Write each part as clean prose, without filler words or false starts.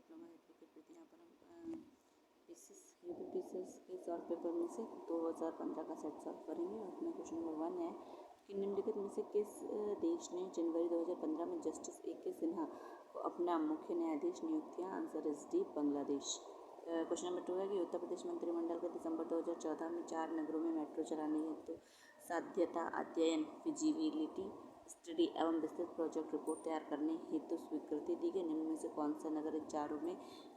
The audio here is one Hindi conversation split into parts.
डिप्लोमा एप्लीकेट यहाँ पर हम पीसेस यूपी पीसेस के सॉल्व पेपर में से 2015 का सेट सॉल्व करेंगे। और अपना क्वेश्चन नंबर 1 है कि निम्नलिखित में से किस देश ने जनवरी 2015 में जस्टिस A.K. सिन्हा को अपना मुख्य न्यायाधीश नियुक्त किया? Answer is D, Bangladesh. Question number 2 है कि उत्तर प्रदेश मंत्रिमंडल का दिसंबर 2014 में 4 नगरों में मेट्रो चलाने हेतु साध्यता अध्ययन फिजिबिलिटी स्टडी एवं विस्तृत प्रोजेक्ट रिपोर्ट तैयार करने हेतु स्वीकृति दी गई। निम्न में से कौन सा नगर इन चारों में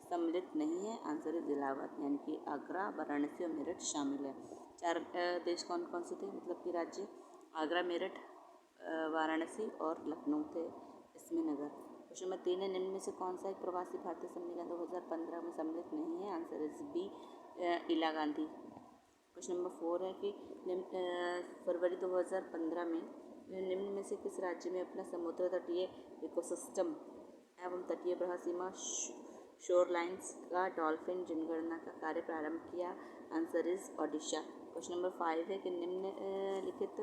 सम्मिलित नहीं है? आंसर इज इलाहाबाद, यानी कि आगरा, वाराणसी और मेरठ शामिल है। 4 देश कौन कौन से थे, मतलब कि राज्य? आगरा, मेरठ, वाराणसी और लखनऊ थे इसमें नगर। क्वेश्चन नंबर 3 है निम्न में से कौन सा एक प्रवासी भारतीय सम्मेलन 2015 में सम्मिलित नहीं है? Answer is B, Indira Gandhi. Question number 4 है कि फरवरी 2015 में निम्न में से किस राज्य में अपना समुद्र तटीय इकोसिस्टम एवं तटीय प्रवाह सीमा शोरलाइंस का डॉल्फिन जनगणना का कार्य प्रारंभ किया? Answer is Odisha. Question number 5 है कि निम्नलिखित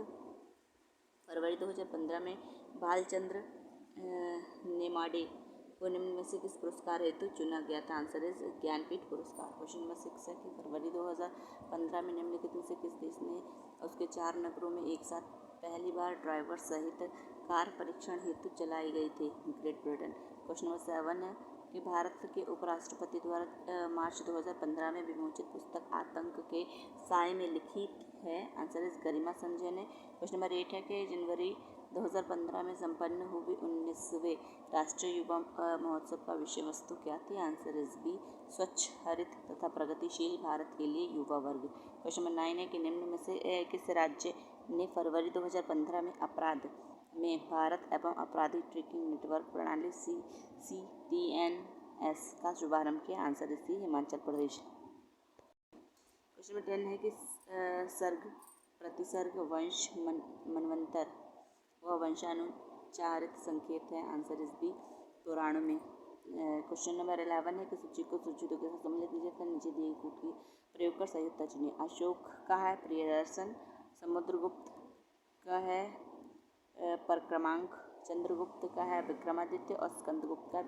फरवरी 2015 में भालचंद्र नेमाडे को निम्न में से किस पुरस्कार हेतु चुना गया था? आंसर इज ज्ञानपीठ पुरस्कार। क्वेश्चन नंबर 6 है कि फरवरी 2015 में निम्नलिखित में से किस देश ने उसके 4 नगरों में एक साथ पहली बार ड्राइवर सहित कार परीक्षण हेतु चलाई गई थी? Great Britain. क्वेश्चन नंबर 7 है कि भारत के उपराष्ट्रपति द्वारा मार्च 2015 में विमोचित पुस्तक आतंक के साए में लिखी है? आंसर इज गरिमा संजय ने। क्वेश्चन नंबर 8 है कि जनवरी 2015 में संपन्न हुई 19वें राष्ट्रीय युवा महोत्सव का विषय वस्तु क्या थी? आंसर इज बी, स्वच्छ, हरित तथा प्रगतिशील भारत के लिए युवा वर्ग। क्वेश्चन नंबर 9 है कि निम्न में से किस राज्य ने फरवरी 2015 में अपराध में भारत एवं अपराधी ट्रैकिंग नेटवर्क प्रणाली CTNS का शुभारंभ किया? Answer is C, Himachal Pradesh. Question number 10 है कि सर्ग, प्रतिसर्ग, वंश, मनवंतर वह वंशानुचारित संकेत है? आंसर इज बी, पुराणों में। क्वेश्चन नंबर 11 है कि सूची को सूचियों के साथ सम्मिलित कीजिए तथा नीचे दिए कूट की प्रयोग कर सही उत्तर चुनिए। अशोक का है प्रियदर्शन, समुद्रगुप्त का है परक्रमांक, चंद्रगुप्त का है विक्रमादित्य और स्कंदगुप्त का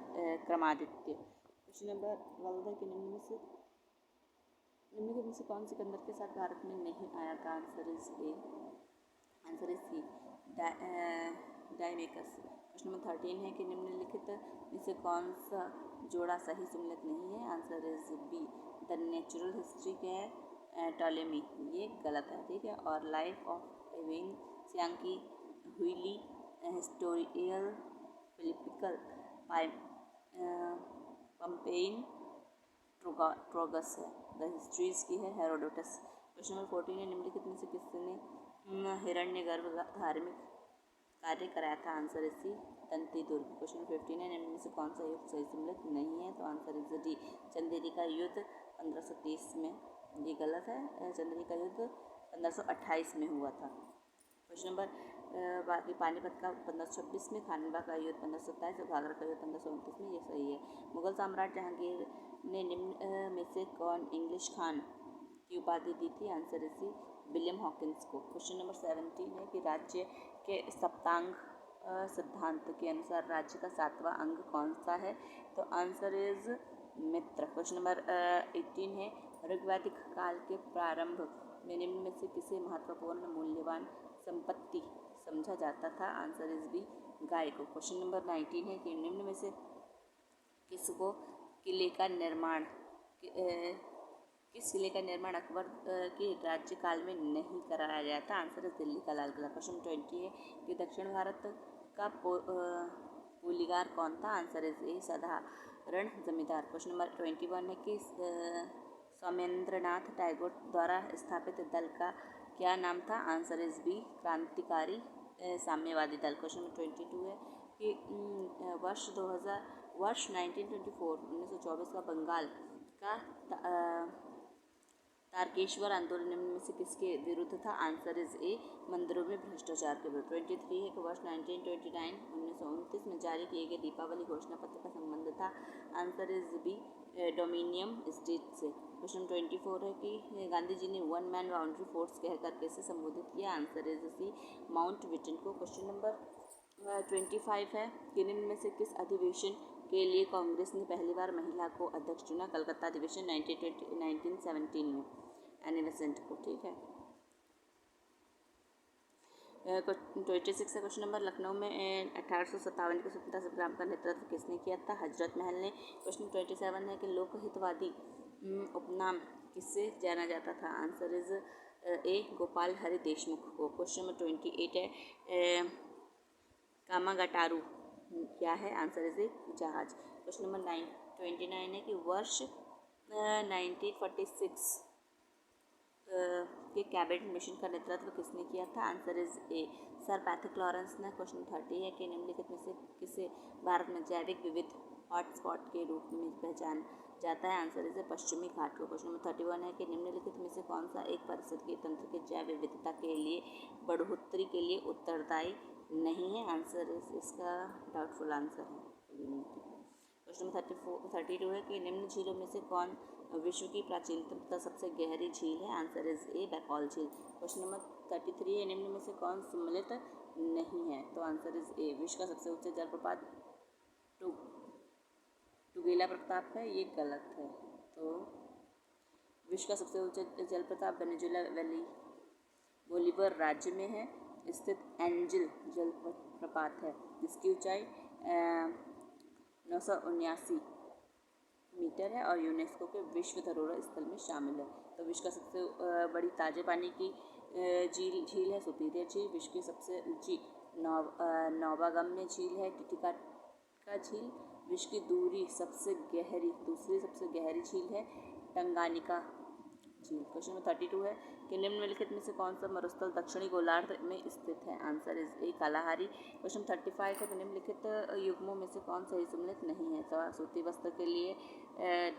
क्रमादित्य। क्वेश्चन नंबर 12 है कि निम्नलिखित में से कौन सिकंदर के साथ भारत में नहीं आया था? Answer is A, answer is C, Deimachus. Question number 13 है कि निम्नलिखित में से कौन सा जोड़ा सही सम्मिलित नहीं है? Answer is B, the natural history के है टॉलेमी, ये गलत है, ठीक है। और लाइफ ऑफ एवेन सियांकी हुईली हिस्टोरियल फिलिपिकल पम्पेइन ट्रोगस है। द हिस्ट्रीज की है हेरोडोटस। क्वेश्चन नंबर 14 है निम्नलिखित में से किसने हिरण्यगर्भ धार्मिक कार्य कराया था? Answer is C, Dantidurga. Question 15 है निम्न में से कौन सा युद्ध सही सम्मिलित नहीं है? तो आंसर इज डी, चंदेरी का युद्ध 1530 में। ये गलत है, चंदेरी का युद्ध 1528 में हुआ था। क्वेश्चन नंबर बाकी पानीपत का 1526 में, खानवा का युद्ध 1527 और घाघरा का युद्ध 1529 में, ये सही है। मुगल सम्राट जहांगीर ने निम्न में से कौन इंग्लिश खान की उपाधि दी थी? Answer is C, William Hawkins को। क्वेश्चन नंबर 17 है कि राज्य के सप्तांग सिद्धांत के अनुसार राज्य का 7वां अंग कौन सा है? तो answer is Mitra. Question number 18 है ऋग्वैदिक काल के प्रारंभ में निम्न में से किसे महत्वपूर्ण मूल्यवान संपत्ति समझा जाता था? आंसर इज बी, गाय को। क्वेश्चन नंबर 19 है कि निम्न में से किस किले का निर्माण अकबर के राज्यकाल में नहीं कराया गया था? आंसर है दिल्ली का लाल किला। क्वेश्चन 20 है कि दक्षिण भारत का पुलिगार कौन था? आंसर इज ए, साधारण जमींदार। क्वेश्चन नंबर 21 है कि सौमेंद्रनाथ टैगोर द्वारा स्थापित दल का क्या नाम था? आंसर इज बी, क्रांतिकारी साम्यवादी दल। क्वेश्चन नंबर 22 है कि वर्ष 1924 का बंगाल का तारकेश्वर आंदोलन निम्न में से किसके विरुद्ध था? आंसर इज ए, मंदिरों में भ्रष्टाचार के विरुद्ध। 23 है कि वर्ष 1929 में जारी किए गए दीपावली घोषणा पत्र का संबंध था? Answer is B, dominion state से। क्वेश्चन 24 है कि गांधी जी ने 1 मैन बाउंड्री फोर्स कहकर कैसे संबोधित किया? Answer is C, Mountbatten को। क्वेश्चन नंबर 25 है कि निम्न में से किस अधिवेशन के लिए कांग्रेस ने पहली बार महिला को अध्यक्ष चुना? कलकत्ता अधिवेशन 1917 में, एनी बेसेंट को। ठीक है। 26 का क्वेश्चन नंबर, लखनऊ में 1857 के स्वतंत्रता संग्राम का नेतृत्व किसने किया था? हजरत महल ने। क्वेश्चन 27 है कि लोकहितवादी उपनाम किससे जाना जाता था? Answer is A Gopal Hari Deshmukh को। क्वेश्चन नंबर 28 है कामागाटारू क्या है? आंसर इज ए जहाज। क्वेश्चन नंबर 29 है कि वर्ष 1946 के कैबिनेट मिशन का नेतृत्व किसने किया था? Answer is A sir Patrick Lawrence ने। क्वेश्चन 30 है कि निम्नलिखित में से किसे भारत में जैविक विविध हॉटस्पॉट के रूप में पहचान जाता है? आंसर इज ए पश्चिमी घाट को। क्वेश्चन नंबर 31 है कि निम्नलिखित में से कौन सा एक पारिस्थितिकी तंत्र के जैव विविधता के लिए बढ़ोतरी के लिए उत्तरदायी नहीं है? आंसर इज इसका डाउटफुल आंसर है। क्वेश्चन नंबर 32 है कि निम्न झीलों में से कौन विश्व की प्राचीनतम तथा सबसे गहरी झील है? आंसर इज ए बैकॉल झील। क्वेश्चन नंबर 33 है निम्न में से कौन सम्मिलित नहीं है? तो आंसर इज ए विश्व का सबसे ऊंचा जलप्रपात टुगेला प्रताप है, ये गलत है। तो विश्व का सबसे ऊंचा जलप्रपात वेनेजुएला वैली बोलीवर राज्य में है स्थित एंजल जलप्रपात है, जिसकी ऊंचाई 979 मीटर है और यूनेस्को के विश्व धरोहर स्थल में शामिल है। तो विश्व का सबसे बड़ी ताजे पानी की झील है सुपीरियर झील। विश्व की सबसे ऊंची नौबागम्य झील है टिटिकाका झील। विश्व की दूसरी सबसे गहरी झील है टंगानिका झील। क्वेश्चन नंबर 32 है कि निम्नलिखित में से कौन सा मरुस्थल दक्षिणी गोलार्ध में स्थित है? Answer is A Kalahari. Question 35 है कि निम्नलिखित युग्मों में से कौन सही सम्मिलित नहीं है? तो सूती वस्त्र के लिए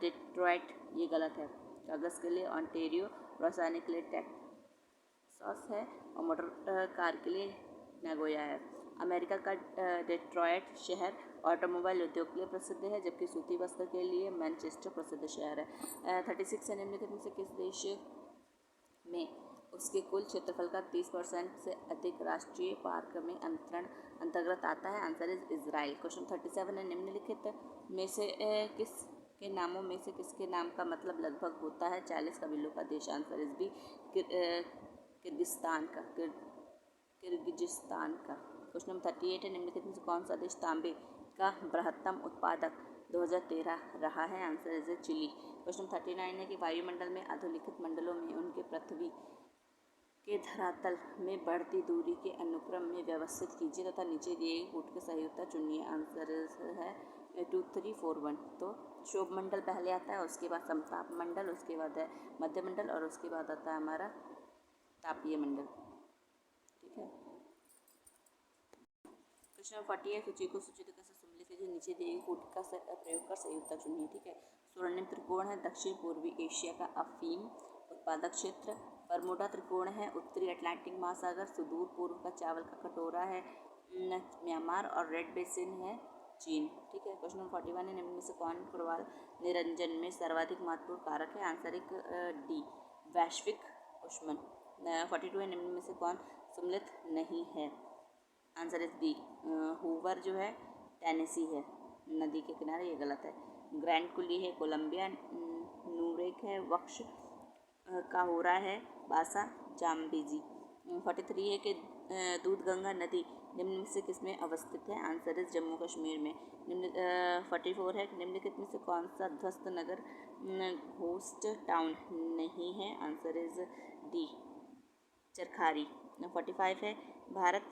डेट्रॉइट, ये गलत है। कागज़ के लिए ऑन्टेरियो, रसायनिक के लिए टेक्सास है और मोटर कार के लिए नागोया है। अमेरिका का डेट्रॉइट शहर ऑटोमोबाइल उद्योग के लिए प्रसिद्ध है, जबकि सूती वस्त्र के लिए मैनचेस्टर प्रसिद्ध शहर है। 36 है निम्नलिखित में से किस देश में उसके कुल क्षेत्रफल का 30% से अधिक राष्ट्रीय पार्क में अंतर्गत आता है? Answer is Israel. क्वेश्चन 37 है निम्नलिखित में से किसके नामों में से किसके नाम का मतलब लगभग होता है 40 कबीलों का देश? आंसर इज बी किर्गिस्तान का। क्वेश्चन नंबर 38 है निम्नलिखित में से कौन सा देश तांबे का बृहत्तम उत्पादक 2013 रहा है? Answer is chilli. क्वेश्चन 39 है कि वायुमंडल में अधोलिखित मंडलों में उनके पृथ्वी के धरातल में बढ़ती दूरी के अनुक्रम में व्यवस्थित कीजिए तथा नीचे दिए गए कूट के सही उत्तर चुनिए। आंसर है 2341। तो शोभ मंडल पहले आता है, उसके बाद समताप मंडल, उसके बाद है मध्य मंडल और उसके बाद आता है हमारा तापीय मंडल। ठीक है। क्वेश्चन 40 है सूची को सूचित से सम्मिलित कीजिए, नीचे दिए गए कूट का प्रयोग कर सही उत्तर चुनिए। ठीक है। स्वर्णिम त्रिकोण है दक्षिण पूर्वी एशिया का अफीम उत्पादक क्षेत्र। बरमूडा त्रिकोण है उत्तरी अटलांटिक महासागर। सुदूर पूर्व का चावल का कटोरा है म्यांमार और रेड बेसिन है चीन। ठीक है। क्वेश्चन नंबर 41 है निम्न में से कौन प्रवाल निरंजन में सर्वाधिक महत्वपूर्ण कारक है? आंसर एक डी वैश्विक उष्मन। 42 है निम्न में से कौन सम्मिलित नहीं है? आंसर इज डी हूवर जो है टेनेसी है नदी के किनारे, ये गलत है। ग्रैंड कुली है कोलंबिया। नूरेक है वक्ष काहोरा है बासा जाम्बिजी। 43 है कि दूधगंगा नदी निम्न में से किसमें अवस्थित है? आंसर इज जम्मू कश्मीर में। 44 है कि निम्नलिखित में से कौन सा ध्वस्त नगर घोस्ट टाउन नहीं है? Answer is D Charkhari. 45 है भारत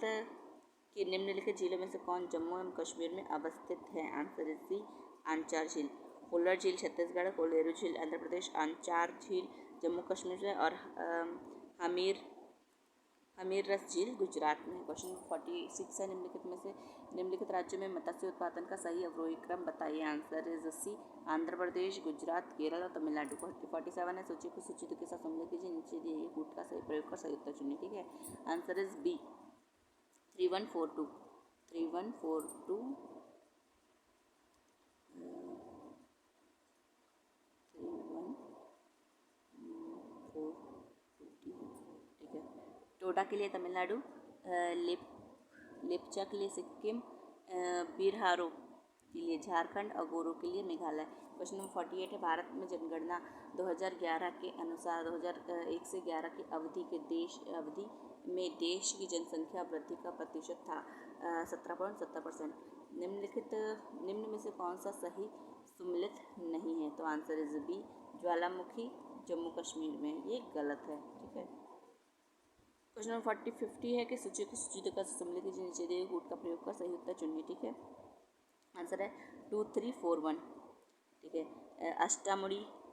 की निम्नलिखित झीलों में से कौन जम्मू एवं कश्मीर में अवस्थित है? आंसर इज सी आंचार झील। कोल्लर झील छत्तीसगढ़, कोलेरू झील आंध्र प्रदेश, आंचार झील जम्मू कश्मीर में और हमीररस झील गुजरात में। क्वेश्चन 46 है निम्नलिखित राज्यों में मत्स्य उत्पादन का सही अवरोही क्रम बताइए। आंसर इज सी आंध्र प्रदेश, गुजरात, केरल और तमिलनाडु। 47 है सूची को सूचित के साथ सम्मिलित कीजिए, नीचे दिए गए कूट का सही प्रयोग कर सही उत्तर चुनिए। ठीक है। Answer is B 3142। 3142 ठीक है। टोडा के लिए तमिलनाडु, लेपचा के लिए सिक्किम, बिरहारो के लिए झारखंड और गोरो के लिए मेघालय। क्वेश्चन नंबर 48 है, भारत में जनगणना 2011 के अनुसार 2001 से 11 की अवधि में देश की जनसंख्या वृद्धि का प्रतिशत था 17.70%। निम्न में से कौन सा सही सम्मिलित नहीं है? तो आंसर इज बी, ज्वालामुखी जम्मू कश्मीर में, ये गलत है। ठीक है। क्वेश्चन नंबर 50 है कि सूची को सूचीकरण से सम्मिलित कीजिए, नीचे दिए कूट का प्रयोग कर सही उत्तर चुनिए। ठीक है। आंसर है 2341। ठीक है।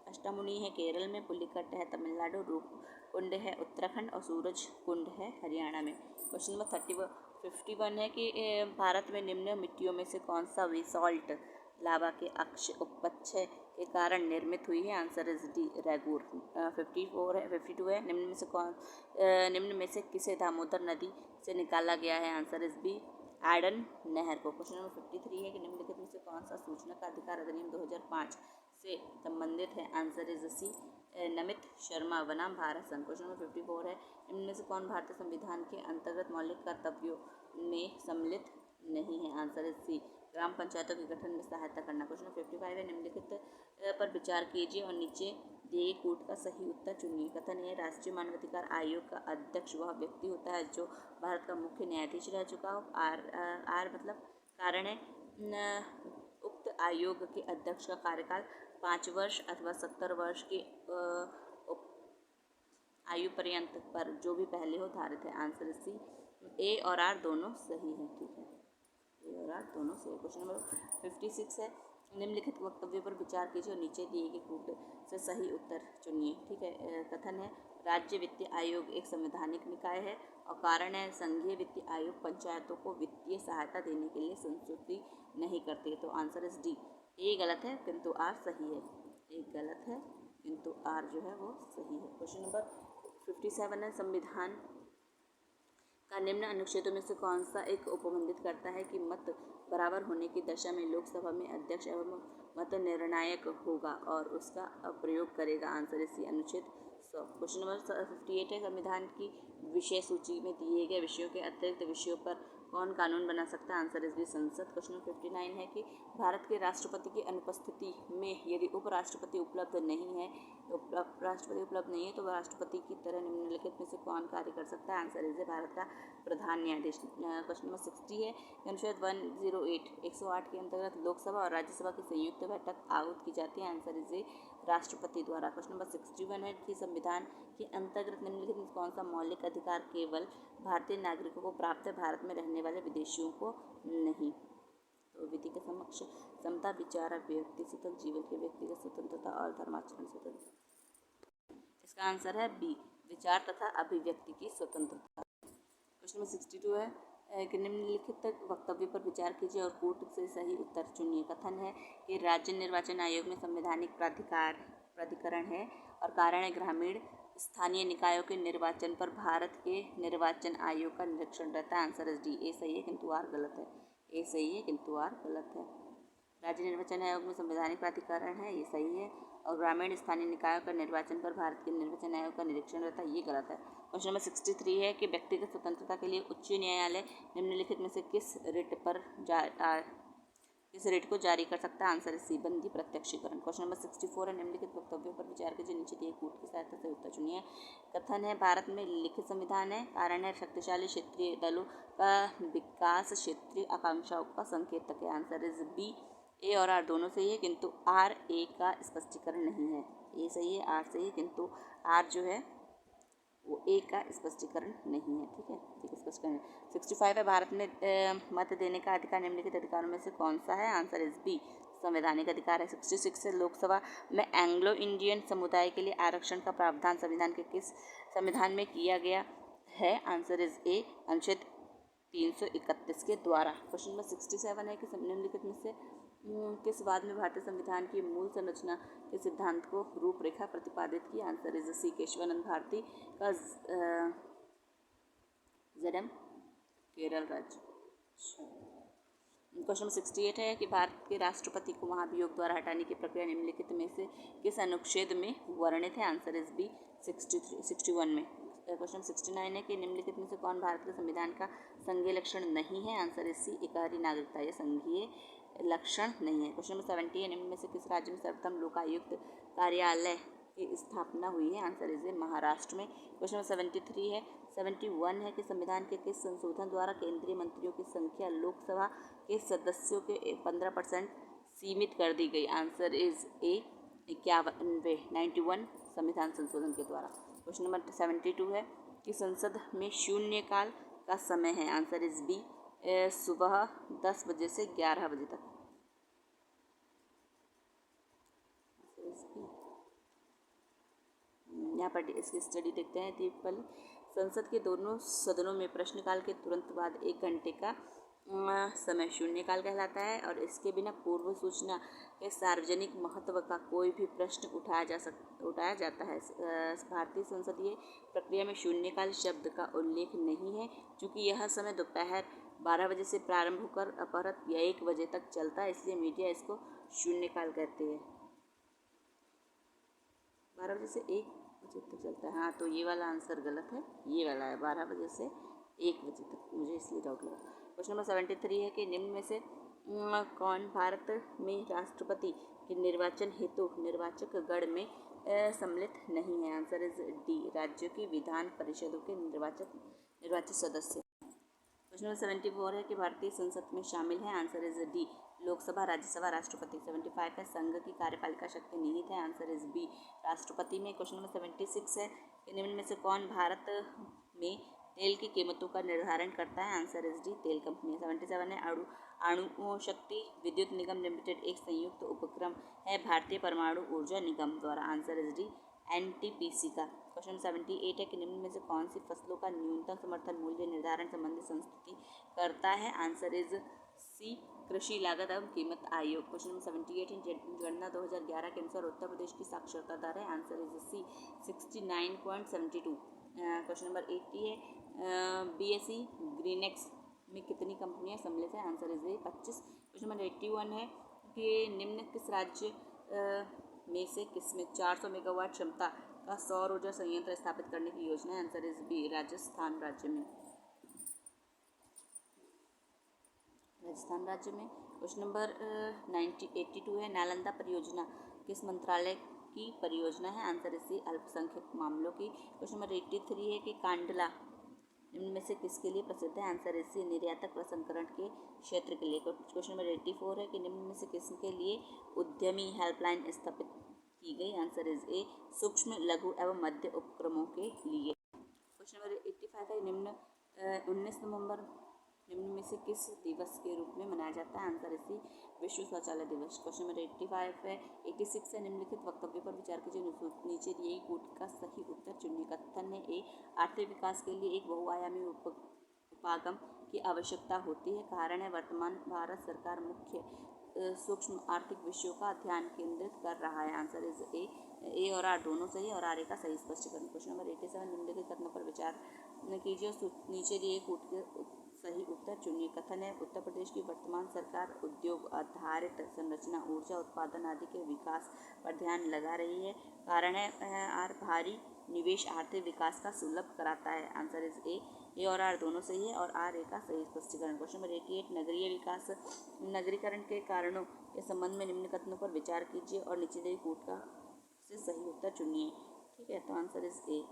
अष्टामुड़ी है केरल में, पुलिकट है तमिलनाडु, रूप कुंड है उत्तराखंड और सूरज कुंड है हरियाणा में। क्वेश्चन नंबर 51 है कि भारत में निम्न मिट्टियों में से कौन सा बेसाल्ट लावा के अपक्षय के कारण निर्मित हुई है? Answer is D, रैगूर। 52 है, निम्न में से किसे दामोदर नदी से निकाला गया है? आंसर इज बी, एडन नहर को। क्वेश्चन नंबर 53 है कि निम्नलिखित में से कौन सा सूचना का अधिकार अधिनियम 2005 से संबंधित है? Answer is C, Namit Sharma बनाम भारत संघ। क्वेश्चन नंबर 54 है, इनमें से कौन भारतीय संविधान के अंतर्गत मौलिक कर्तव्यों में सम्मिलित नहीं है? आंसर इज सी, ग्राम पंचायतों के गठन में सहायता करना। क्वेश्चन नंबर 55 है, निम्नलिखित पर विचार कीजिए और नीचे दिए कूट का सही उत्तर चुनिए। कथन है, राष्ट्रीय मानवाधिकार आयोग का अध्यक्ष वह व्यक्ति होता है जो भारत का मुख्य न्यायाधीश रह चुका हो। आर मतलब कारण है, उक्त आयोग के अध्यक्ष का कार्यकाल 5 वर्ष अथवा 70 वर्ष की आयु पर्यंत पर जो भी पहले हो धारित है। आंसर सी, ए और आर दोनों सही है। ठीक है, ए और आर दोनों सही। क्वेश्चन नंबर 56 है, निम्नलिखित वक्तव्य पर विचार कीजिए और नीचे दिए गए कूट से सही उत्तर चुनिए। ठीक है। कथन है, राज्य वित्तीय आयोग एक संवैधानिक निकाय है और कारण है, संघीय वित्तीय आयोग पंचायतों को वित्तीय सहायता देने के लिए संस्तुति नहीं करती। तो आंसर इज डी, ए गलत है किंतु आर सही है। ए गलत है किंतु आर जो है वो सही है। क्वेश्चन नंबर 57 है, संविधान का निम्न अनुच्छेदों में से कौन सा एक उपबंधित करता है कि मत बराबर होने की दशा में लोकसभा में अध्यक्ष एवं मत निर्णायक होगा और उसका प्रयोग करेगा? आंसर इसी अनुच्छेद 100। क्वेश्चन नंबर 58 है, संविधान की विषय सूची में दिए गए विषयों के अतिरिक्त विषयों पर कौन कानून बना सकता है? आंसर इज भी संसद। क्वेश्चन नंबर 59 है कि भारत के राष्ट्रपति की अनुपस्थिति में यदि उपराष्ट्रपति उपलब्ध नहीं है तो राष्ट्रपति की तरह निम्नलिखित में से कौन कार्य कर सकता है? आंसर इज भारत का प्रधान न्यायाधीश। क्वेश्चन नंबर 60 है, अनुच्छेद 108 के अंतर्गत लोकसभा और राज्यसभा की संयुक्त बैठक आहूत की जाती है। आंसर इज राष्ट्रपति द्वारा। क्वेश्चन नंबर 61 है कि संविधान के अंतर्गत निम्नलिखित में कौन सा मौलिक अधिकार केवल भारतीय नागरिकों को प्राप्त है, भारत में रहने वाले विदेशियों को नहीं? तो विधि के समक्ष समता, विचार व्यक्ति स्वतंत्र, जीवन के व्यक्तिगत स्वतंत्रता और धर्माचरण स्वतंत्रता। इसका आंसर है बी, विचार तथा अभिव्यक्ति की स्वतंत्रता। क्वेश्चन नंबर 62 है कि निम्नलिखित वक्तव्य पर विचार कीजिए और कूट से सही उत्तर चुनिए। कथन है कि राज्य निर्वाचन आयोग में संवैधानिक प्राधिकरण है और कारण है, ग्रामीण स्थानीय निकायों के निर्वाचन पर भारत के निर्वाचन आयोग का निरीक्षण रहता है। आंसर इज डी, ए सही है किंतु आर गलत है। ए सही है किंतु आर गलत है। राज्य निर्वाचन आयोग में संवैधानिक प्राधिकरण है, ये सही है, और ग्रामीण स्थानीय निकायों का निर्वाचन पर भारत के निर्वाचन आयोग का निरीक्षण रहता है, ये गलत है। क्वेश्चन नंबर 63 है कि व्यक्तिगत स्वतंत्रता के लिए उच्च न्यायालय निम्नलिखित में से किस रिट को जारी कर सकता है? आंसर सी, बंदी प्रत्यक्षीकरण। क्वेश्चन नंबर 64 है, निम्नलिखित वक्तव्यों पर विचार कीजिए, नीचे दिए कूट की सहायता से उत्तर चुनिए। कथन है, भारत में लिखित संविधान है, कारण है, शक्तिशाली क्षेत्रीय दलों का विकास क्षेत्रीय आकांक्षाओं का संकेतक है। आंसर इज बी, ए और आर दोनों सही है किंतु आर ए का स्पष्टीकरण नहीं है। ए सही है, आर सही है किंतु आर जो है वो ए का स्पष्टीकरण नहीं है। ठीक है, स्पष्टीकरण। 65 है, भारत में मत देने का अधिकार निम्नलिखित अधिकारों में से कौन सा है? आंसर इज बी, संवैधानिक अधिकार है। 66 है, लोकसभा में एंग्लो इंडियन समुदाय के लिए आरक्षण का प्रावधान संविधान में किया गया है? आंसर इज ए, अनुच्छेद 331 के द्वारा। क्वेश्चन नंबर 67 है कि निम्नलिखित में से किस वाद में भारतीय संविधान की मूल संरचना के सिद्धांत को रूपरेखा प्रतिपादित की? Answer is C, Keshavananda Bharati का जन्म केरल राज्य। क्वेश्चन 68 है कि भारत के राष्ट्रपति को महाभियोग द्वारा हटाने की प्रक्रिया निम्नलिखित में से किस अनुच्छेद में वर्णित है? आंसर इज बी, 61 में। क्वेश्चन 69 है कि निम्नलिखित में से कौन भारत के संविधान का संघीय लक्षण नहीं है? आंसर इज सी, एकाधिकार नागरिकता। यह संघीय लक्षण नहीं है। क्वेश्चन नंबर 70 है, निम्न में से किस राज्य में सर्वप्रथम लोकायुक्त कार्यालय की स्थापना हुई है? आंसर इज महाराष्ट्र में। क्वेश्चन नंबर 73 है, 71 है कि संविधान के किस संशोधन द्वारा केंद्रीय मंत्रियों की संख्या लोकसभा के सदस्यों के 15% सीमित कर दी गई? आंसर इज ए 91 संविधान संशोधन के द्वारा। क्वेश्चन नंबर 72 है कि संसद में शून्यकाल का समय है? आंसर इज बी सुबह 10 बजे से 11 बजे तक। यहाँ पर इसकी स्टडी देखते हैं। दीपल संसद के दोनों सदनों में प्रश्नकाल के तुरंत बाद 1 घंटे का समय शून्यकाल कहलाता है और इसके बिना पूर्व सूचना के सार्वजनिक महत्व का कोई भी प्रश्न उठाया जाता है। भारतीय संसदीय प्रक्रिया में शून्यकाल शब्द का उल्लेख नहीं है, क्योंकि यह समय दोपहर 12 बजे से प्रारंभ होकर अपराह्न या 1 बजे तक चलता है, इसलिए मीडिया इसको शून्यकाल कहते हैं। 12 बजे से 1 बजे तक चलता है। हाँ, तो ये वाला आंसर गलत है, ये वाला है 12 बजे से 1 बजे तक, मुझे इसलिए डाउट लगा। क्वेश्चन नंबर 73 है कि निम्न में से कौन भारत में राष्ट्रपति के निर्वाचन हेतु निर्वाचक गण में सम्मिलित नहीं है? आंसर इज डी राज्यों की विधान परिषदों के निर्वाचित सदस्य। क्वेश्चन नंबर 74 है कि भारतीय संसद में शामिल है? Answer is D Lok Sabha, Rajya Sabha, राष्ट्रपति। 75 है संघ की कार्यपालिका शक्ति निहित है? आंसर इज बी राष्ट्रपति में। क्वेश्चन नंबर 76 है कि निम्न में से कौन भारत में तेल की कीमतों का निर्धारण करता है? आंसर इज डी तेल कंपनी। 77 है अणु शक्ति विद्युत निगम लिमिटेड एक संयुक्त उपक्रम है भारतीय परमाणु ऊर्जा निगम द्वारा? आंसर इज डी NTPC का। क्वेश्चन 78 है कि निम्न में से कौन सी फसलों का न्यूनतम समर्थन मूल्य निर्धारण संबंधी संस्तुति करता है? आंसर इज सी कृषि लागत एवं कीमत आयोग। क्वेश्चन नंबर 78 है जनगणना 2011 के अनुसार उत्तर प्रदेश की साक्षरता दर है? Answer is C 69.72। Question number 80 है BSE ग्रीनेक्स में कितनी कंपनियां सम्मिलित हैं? Answer is 25। क्वेश्चन नंबर 81 है कि निम्न किस राज्य में से किसमें 400 मेगावाट क्षमता का सौर ऊर्जा संयंत्र स्थापित करने की योजना है? आंसर इज बी राजस्थान राज्य में। क्वेश्चन नंबर 82 है नालंदा परियोजना किस मंत्रालय की परियोजना है? आंसर इज सी अल्पसंख्यक मामलों की। क्वेश्चन नंबर 83 है कि कांडला निम्न में से किसके लिए प्रसिद्ध है? आंसर इज सी निर्यातक प्रसंस्करण के क्षेत्र के लिए। क्वेश्चन नंबर 84 है कि निम्न में से किसके लिए उद्यमी हेल्पलाइन स्थापित की गई? आंसर इज ए सूक्ष्म लघु एवं मध्य उपक्रमों के लिए। क्वेश्चन नंबर 85 है 19 नवंबर निम्न में से किस दिवस के रूप में मनाया जाता है? आंसर इसी विश्व शौचालय दिवस। क्वेश्चन नंबर 85 है 86 है निम्नलिखित वक्तव्य पर विचार कीजिए, नीचे दिए कोट का सही उत्तर चुनिए। कथन है ए आर्थिक विकास के लिए एक बहुआयामी उपागम की आवश्यकता होती है। कारण है वर्तमान भारत सरकार मुख्य सूक्ष्म आर्थिक विषयों का ध्यान केंद्रित कर रहा है। आंसर इज ए और आर दोनों सही और आर ए का सही स्पष्टीकरण। क्वेश्चन नंबर 87 निम्नलिखित कथनों पर विचार कीजिए, नीचे दिए कोट के सही उत्तर चुनिए। कथन है उत्तर प्रदेश की वर्तमान सरकार उद्योग आधारित संरचना ऊर्जा उत्पादन आदि के विकास पर ध्यान लगा रही है। कारण है आर भारी निवेश आर्थिक विकास का सुलभ कराता है। आंसर इज ए और आर दोनों सही है और आर ए का सही स्पष्टीकरण। क्वेश्चन नंबर 88 नगरीय विकास नगरीकरण के कारणों के संबंध में निम्न कथनों पर विचार कीजिए और नीचे दिए कोट का से सही उत्तर चुनिए। ठीक है, तो answer is A.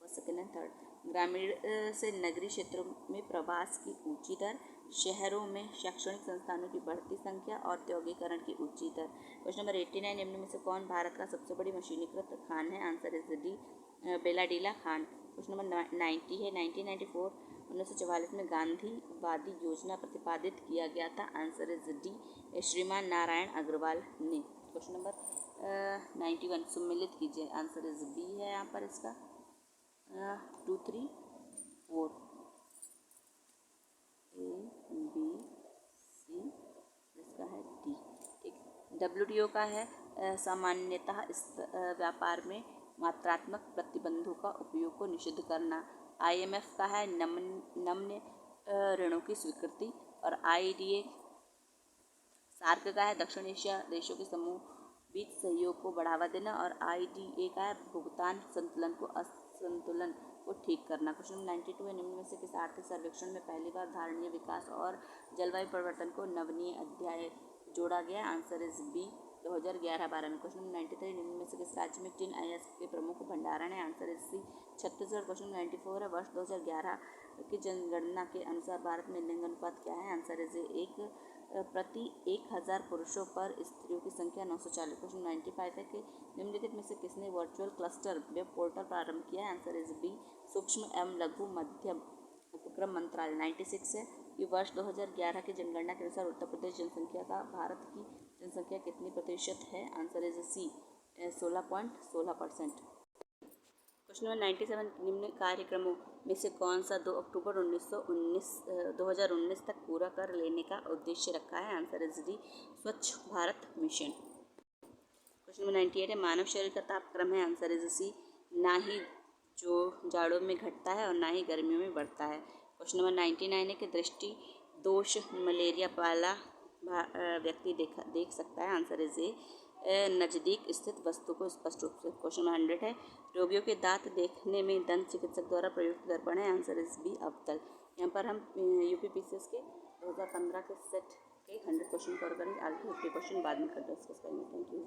Second and third ग्रामीण से नगरीय क्षेत्रों में प्रवास की ऊंची दर, शहरों में शैक्षणिक संस्थानों की बढ़ती संख्या और औद्योगिकरण की ऊंची दर। क्वेश्चन नंबर 89 निम्न में से कौन भारत का सबसे बड़ी मशीनीकृत खान है? Answer is D Bailadila Khan. Question number 90 है 1944 में गांधीवादी योजना प्रतिपादित किया गया था? आंसर इज डी श्रीमान नारायण अग्रवाल ने। क्वेश्चन नंबर 91 सम्मिलित कीजिए। आंसर इज बी है यहाँ पर इसका 2, 3, 4 A, B, C इसका है D। ठीक, WTO का है सामान्यतः इस व्यापार में मात्रात्मक प्रतिबंधों का उपयोग को निषिद्ध करना। IMF का है नम्य ऋणों की स्वीकृति और IDA सार्क का है दक्षिण एशिया देशों के समूह बीच सहयोग को बढ़ावा देना और IDA का है भुगतान संतुलन को असंतुलन को ठीक करना। क्वेश्चन नंबर 92 है, निम्न में से किस आर्थिक सर्वेक्षण में पहली बार धारणीय विकास और जलवायु परिवर्तन को नवीनीय अध्याय जोड़ा गया? आंसर इज बी 2011-12 में। क्वेश्चन नंबर 93, निम्न में से किस राज्य में टिन अयस्क के प्रमुख भंडारण है? Answer is C Chhattisgarh. Question 94 है, वर्ष 2011 की जनगणना के अनुसार भारत में लिंग अनुपात क्या है? आंसर इज एक प्रति 1000 पुरुषों पर स्त्रियों की संख्या 940। क्वेश्चन 95 है कि निम्नलिखित में से किसने वर्चुअल क्लस्टर वेब पोर्टल प्रारंभ किया है? आंसर इज बी सूक्ष्म एवं लघु मध्यम उपक्रम मंत्रालय। 96 है कि वर्ष 2011 की जनगणना के अनुसार उत्तर प्रदेश जनसंख्या का भारत की जनसंख्या कितनी प्रतिशत है? Answer is C 16.16%। Question number 97, निम्न कार्यक्रमों में से कौन सा 2 अक्टूबर 2019 तक पूरा कर लेने का उद्देश्य रखा है? आंसर इज डी स्वच्छ भारत मिशन। क्वेश्चन नंबर 98 है, मानव शरीर का तापक्रम है? आंसर इज सी ना ही जो जाड़ों में घटता है और ना ही गर्मियों में बढ़ता है। क्वेश्चन नंबर 99 है कि दृष्टि दोष मलेरिया वाला व्यक्ति देख सकता है? आंसर इज ए नज़दीक स्थित वस्तु को स्पष्ट रूप से। क्वेश्चन नंबर 100 है, रोगियों के दांत देखने में दंत चिकित्सक द्वारा प्रयुक्त दर्पण है? आंसर इज बी अवतल। यहाँ पर हम यूपीपीसीएस के 2015 के सेट के 100 क्वेश्चन कवर करेंगे। आगे 50 क्वेश्चन बाद में डिस्कस करेंगे। Thank you.